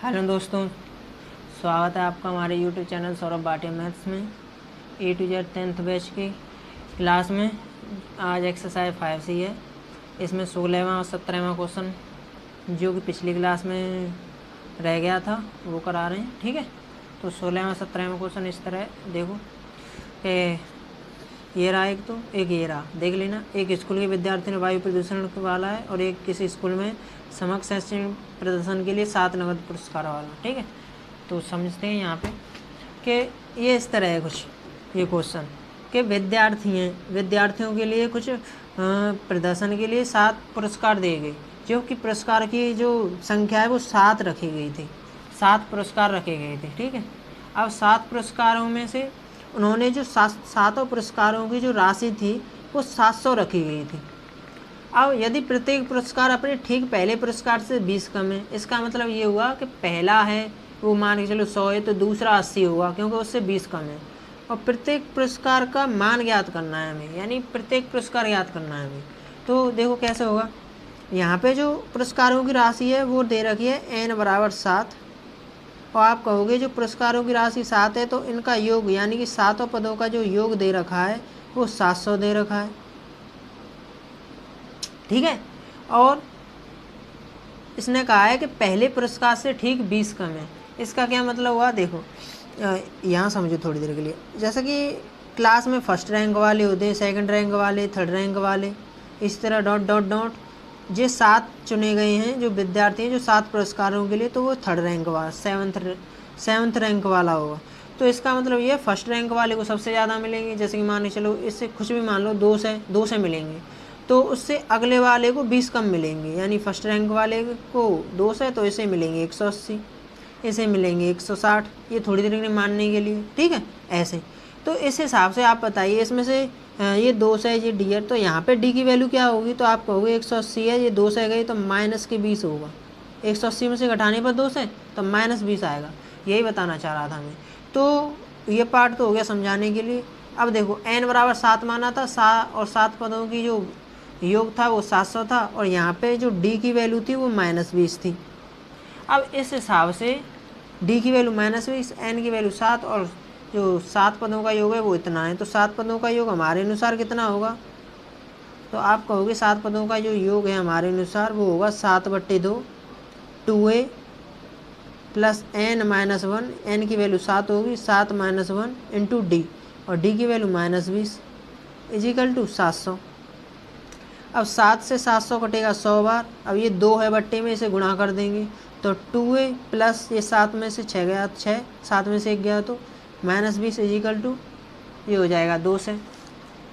Hello दोस्तों, स्वागत है आपका हमारे YouTube channel Saurabh Bhatia maths में A to Z 10th batch की क्लास में। आज एक्सरसाइज 5C है। इसमें 16वां और 17वां क्वेश्चन जो कि पिछली क्लास में रह गया था वो करा रहे हैं। ठीक है, तो 16वां 17वां क्वेश्चन इस तरह देखो कि ये रहा, एक ये रहा, देख लेना। एक स्कूल के विद्यार्थी ने वायु प्रदूषण वाला है और एक किसी स्कूल में समग्र शैक्षणिक प्रदर्शन के लिए 7 नगद पुरस्कार वाला। ठीक है, तो समझते हैं यहाँ पे कि ये इस तरह है कुछ ये क्वेश्चन कि विद्यार्थियों के लिए कुछ प्रदर्शन के लिए 7 पुरस्कार दिए गए, जो कि पुरस्कार की जो संख्या है वो 7 रखी गई थी। 7 पुरस्कार रखे गए थे। ठीक है, अब 7 पुरस्कारों में से उन्होंने जो 7 पुरस्कारों की जो राशि थी वो 700 रखी गई थी। अब यदि प्रत्येक पुरस्कार अपने ठीक पहले पुरस्कार से 20 कम है, इसका मतलब ये हुआ कि पहला है वो मान के चलो 100 है तो दूसरा 80 होगा, क्योंकि उससे 20 कम है। और प्रत्येक पुरस्कार का मान ज्ञात करना है हमें, यानी प्रत्येक पुरस्कार ज्ञात करना है हमें। तो देखो कैसे होगा। यहाँ पे जो पुरस्कारों की राशि है वो दे रखी है n बराबर 7, और आप कहोगे जो पुरस्कारों की राशि 7 है तो इनका योग यानी कि 7 पदों का जो योग दे रखा है वो 700 दे रखा है। ठीक है, और इसने कहा है कि पहले पुरस्कार से ठीक 20 कम है। इसका क्या मतलब हुआ, देखो यहाँ समझो थोड़ी देर के लिए। जैसे कि क्लास में फर्स्ट रैंक वाले होते हैं, सेकंड रैंक वाले, थर्ड रैंक वाले, इस तरह डॉट डॉट डॉट ये 7 चुने गए हैं जो विद्यार्थी हैं जो 7 पुरस्कारों के लिए, तो वो थर्ड रैंक वाला सेवन्थ रैंक वाला होगा। तो इसका मतलब ये फर्स्ट रैंक वाले को सबसे ज़्यादा मिलेंगे। जैसे कि मान के चलो इससे कुछ भी मान लो 2 से मिलेंगे, तो उससे अगले वाले को 20 कम मिलेंगे, यानी फर्स्ट रैंक वाले को 2 से तो इसे मिलेंगे 180, इसे मिलेंगे 160। ये थोड़ी देर के लिए मानने के लिए। ठीक है, ऐसे तो इस हिसाब से आप बताइए इसमें से ये 2 से ये डी है, तो यहाँ पे डी की वैल्यू क्या होगी, तो आप कहोगे 180 है, ये 2 से गई तो माइनस के 20 होगा। 180 में से घटाने पर 2 से तो माइनस 20 आएगा। यही बताना चाह रहा था मैं। तो ये पार्ट तो हो गया समझाने के लिए। अब देखो n बराबर 7 माना था, 7 पदों की जो योग था वो 700 था, और यहाँ पे जो डी की वैल्यू थी वो -20 थी। अब इस हिसाब से डी की वैल्यू -20, n की वैल्यू 7 और जो 7 पदों का योग है वो इतना है। तो 7 पदों का योग हमारे अनुसार कितना होगा, तो आप कहोगे 7 पदों का जो योग है हमारे अनुसार वो होगा 7/2 2a प्लस n-1, n की वैल्यू 7 होगी, 7 - 1 इंटू डी, और डी की वैल्यू -20 इजिकल टू 700। अब 7 से 700 कटेगा 100 बार। अब ये 2 है बट्टे में, इसे गुणा कर देंगे तो 2a प्लस ये 7 में से 6 गया, 6 7 में से 1 गया तो -20 इजिकल टू ये हो जाएगा 2 से।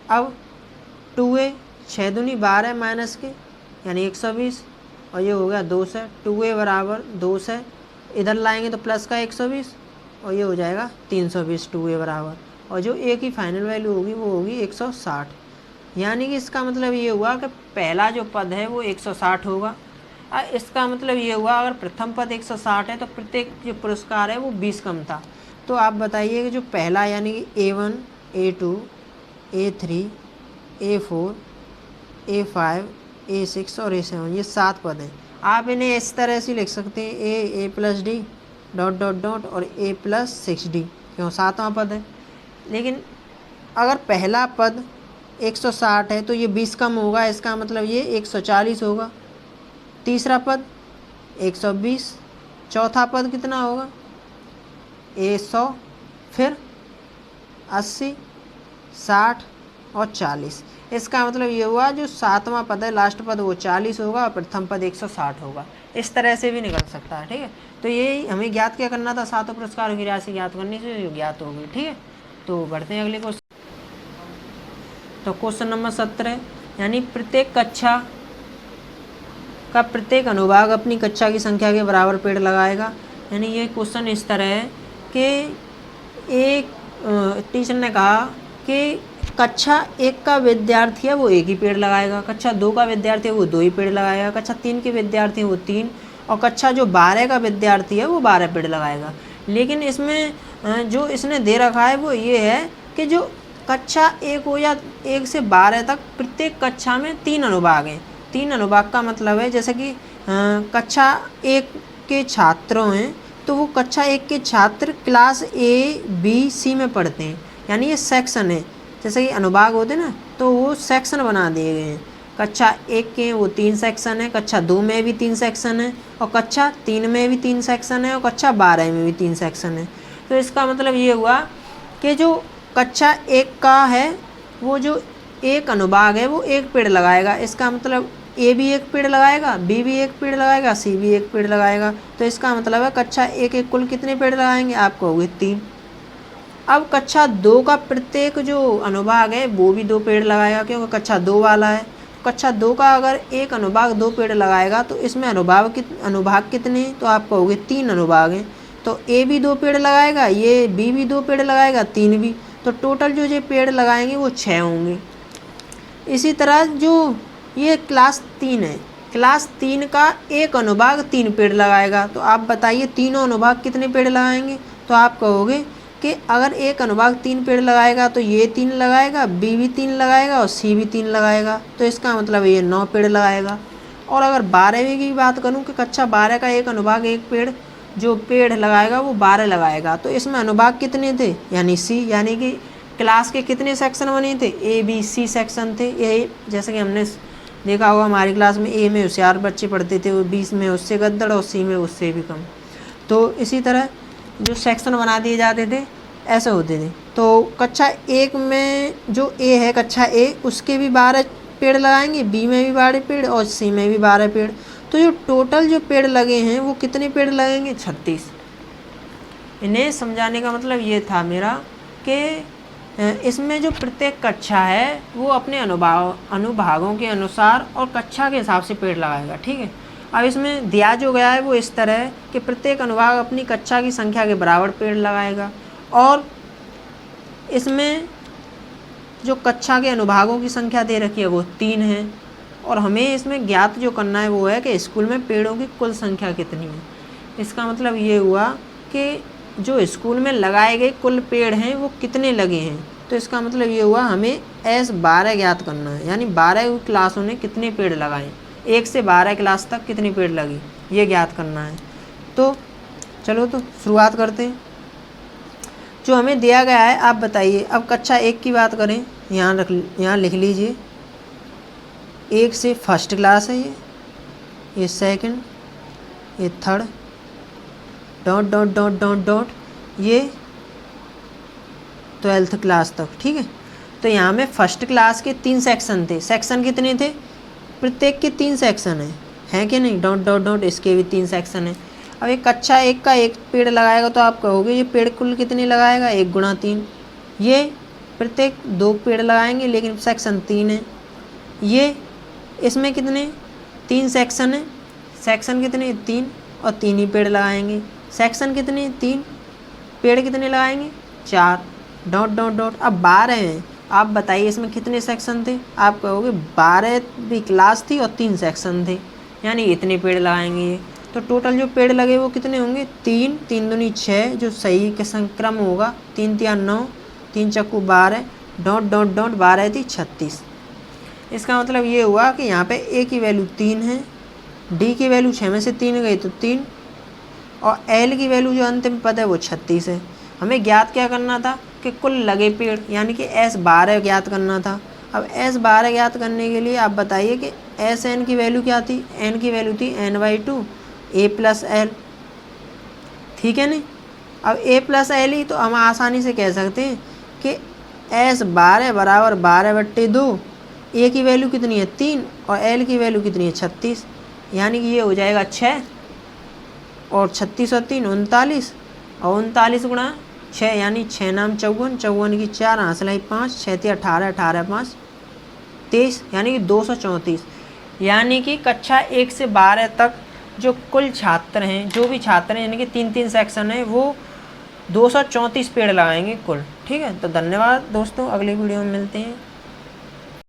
अब 2a 6 दूनी 12 माइनस के यानी 120, और ये हो गया 2 से। 2a बराबर 2 से इधर लाएंगे तो प्लस का 120, और ये हो जाएगा 320 2a बराबर, और जो a की फाइनल वैल्यू होगी वो होगी 160। यानी कि इसका मतलब ये हुआ कि पहला जो पद है वो 160 होगा। इसका मतलब ये हुआ अगर प्रथम पद 160 है तो प्रत्येक जो पुरस्कार है वो 20 कम था। तो आप बताइए कि जो पहला यानी कि A1 A2 A3 A4 A5 A6 और A7 ये 7 पद हैं। आप इन्हें इस तरह से लिख सकते हैं A plus D dot dot dot और A प्लस 6D, क्यों 7वां पद है। लेकिन अगर पहला पद 160 है तो ये 20 कम होगा, इसका मतलब ये 140 होगा। तीसरा पद 120, चौथा पद कितना होगा A100, फिर 80 60 और 40। इसका मतलब ये हुआ जो 7वां पद है लास्ट पद वो 40 होगा और प्रथम पद 160 होगा। इस तरह से भी निकल सकता है। ठीक है, तो ये हमें ज्ञात क्या करना था, 7 पुरस्कारों की राशि ज्ञात करनी से ज्ञात हो गई। ठीक है, तो बढ़ते हैं अगले क्वेश्चन। तो क्वेश्चन नंबर 17, यानी प्रत्येक कक्षा का प्रत्येक अनुभाग अपनी कक्षा की संख्या के बराबर पेड़ लगाएगा। यानी ये क्वेश्चन इस तरह है कि एक टीचर ने कहा कि कक्षा 1 का विद्यार्थी है वो 1 ही पेड़ लगाएगा, कक्षा 2 का विद्यार्थी है वो 2 ही पेड़ लगाएगा, कक्षा 3 के विद्यार्थी है वो 3, और कक्षा जो 12 का विद्यार्थी है वो 12 पेड़ लगाएगा। लेकिन इसमें जो इसने दे रखा है वो ये है कि जो कक्षा 1 हो या 1 से 12 तक प्रत्येक कक्षा में 3 अनुभाग हैं। 3 अनुभाग का मतलब है जैसे कि कक्षा 1 के छात्रों हैं तो वो कक्षा 1 के छात्र क्लास A, B, C में पढ़ते हैं, यानी ये सेक्शन है। जैसे कि अनुभाग होते हैं ना, तो वो सेक्शन बना दिए गए हैं। कक्षा 1 के वो 3 सेक्शन है, कक्षा 2 में भी 3 सेक्शन है, और कक्षा 3 में भी 3 सेक्शन है, और कक्षा 12 में भी 3 सेक्शन है। तो इसका मतलब ये हुआ कि जो कक्षा 1 का है वो जो एक अनुभाग है वो एक पेड़ लगाएगा। इसका मतलब A भी एक पेड़ लगाएगा, B भी एक पेड़ लगाएगा, C भी एक पेड़ लगाएगा। तो इसका मतलब है कक्षा 1 के कुल कितने पेड़ लगाएंगे, आप कहोगे 3। अब कक्षा 2 का प्रत्येक जो अनुभाग है वो भी 2 पेड़ लगाएगा, क्योंकि कक्षा 2 वाला है। कक्षा 2 का अगर एक अनुभाग 2 पेड़ लगाएगा तो इसमें अनुभाग कितने, तो आप कहोगे 3 अनुभाग हैं। तो A भी 2 पेड़ लगाएगा, ये B भी 2 पेड़ लगाएगा, 3 भी। तो टोटल जो ये पेड़ लगाएंगे वो 6 होंगे। इसी तरह जो ये क्लास 3 है, क्लास 3 का एक अनुभाग 3 पेड़ लगाएगा। तो आप बताइए तीनों अनुभाग कितने पेड़ लगाएंगे, तो आप कहोगे कि अगर एक अनुभाग 3 पेड़ लगाएगा तो ये 3 लगाएगा, B भी 3 लगाएगा और C भी 3 लगाएगा। तो इसका मतलब ये 9 पेड़ लगाएगा। और अगर 12वीं की बात करूँ कि कक्षा 12 का एक अनुभाग एक पेड़ जो पेड़ लगाएगा वो 12 लगाएगा, तो इसमें अनुभाग कितने थे, यानी C, यानी कि क्लास के कितने सेक्शन बने थे, A, B, C सेक्शन थे। ये जैसे कि हमने देखा होगा हमारी क्लास में A में होशियार बच्चे पढ़ते थे, वो 20 में उससे गद्दड़ और C में उससे भी कम। तो इसी तरह जो सेक्शन बना दिए जाते थे ऐसे होते थे। तो कक्षा 1 में जो A है कक्षा A, उसके भी 12 पेड़ लगाएंगे, B में भी 12 पेड़ और C में भी 12 पेड़। तो जो टोटल जो पेड़ लगे हैं वो कितने पेड़ लगेंगे, 36। इन्हें समझाने का मतलब ये था मेरा कि इसमें जो प्रत्येक कक्षा है वो अपने अनुभागों के अनुसार और कक्षा के हिसाब से पेड़ लगाएगा। ठीक है। अब इसमें दिया जो गया है वो इस तरह है कि प्रत्येक अनुभाग अपनी कक्षा की संख्या के बराबर पेड़ लगाएगा, और इसमें जो कक्षा के अनुभागों की संख्या दे रखी है वो 3 है। और हमें इसमें ज्ञात जो करना है वो है कि स्कूल में पेड़ों की कुल संख्या कितनी है। इसका मतलब ये हुआ कि जो स्कूल में लगाए गए कुल पेड़ हैं वो कितने लगे हैं। तो इसका मतलब ये हुआ हमें S12 ज्ञात करना है, यानी 12 क्लासों ने कितने पेड़ लगाए, 1 से 12 क्लास तक कितने पेड़ लगे ये ज्ञात करना है। तो चलो तो शुरुआत करते हैं। जो हमें दिया गया है आप बताइए। अब कक्षा 1 की बात करें, यहाँ लिख लीजिए 1 से फर्स्ट क्लास है, ये सेकंड, ये third, dot dot dot dot dot, ये 12th क्लास तक। ठीक है। तो यहाँ में फर्स्ट क्लास के 3 सेक्शन थे। सेक्शन कितने थे, प्रत्येक के 3 सेक्शन हैं कि नहीं, डॉट डॉट डॉट, इसके भी 3 सेक्शन हैं। अब एक कक्षा 1 का एक पेड़ लगाएगा तो आप कहोगे ये पेड़ कुल कितने लगाएगा, 1 गुणा 3। ये प्रत्येक 2 पेड़ लगाएंगे लेकिन सेक्शन 3 है। ये इसमें कितने 3 सेक्शन है, सेक्शन कितने 3 और 3 ही पेड़ लगाएंगे। सेक्शन कितने 3, पेड़ कितने लगाएंगे 4, डॉट डॉट डॉट। अब 12 हैं, आप बताइए इसमें कितने सेक्शन थे, आप कहोगे 12 भी क्लास थी और 3 सेक्शन थे, यानी इतने पेड़ लगाएंगे ये। तो टोटल जो पेड़ लगे वो कितने होंगे, 3, 3 दूनी 6, जो सही के संक्रम होगा, 3 तिया 9, 3 चक्कू 12, डॉट डॉट डॉट 12 थी 36। इसका मतलब ये हुआ कि यहाँ पे A की वैल्यू 3 है, D की वैल्यू 6 में से 3 गई तो 3, और L की वैल्यू जो अंतिम पद है वो 36 है। हमें ज्ञात क्या करना था कि कुल लगे पेड़, यानी कि S12 ज्ञात करना था। अब S12 ज्ञात करने के लिए आप बताइए कि SN की वैल्यू क्या थी, N की वैल्यू थी N/2 A + L। ठीक है नहीं। अब A + L ही तो हम आसानी से कह सकते हैं कि S12 बराबर 12/2, A की वैल्यू कितनी है 3 और L की वैल्यू कितनी है 36, यानी कि ये हो जाएगा 6 और 36 और 3 39, और 39 गुणा 6 यानी 6 नाम 54, 54 की 4 हासिलाई 5, 6 × 18, 18 5 23, यानी कि 234। यानी कि कक्षा 1 से 12 तक जो कुल छात्र हैं, जो भी छात्र हैं, यानी कि 3-3 सेक्शन है, वो 234 पेड़ लगाएंगे कुल। ठीक है। तो धन्यवाद दोस्तों, अगली वीडियो में मिलते हैं।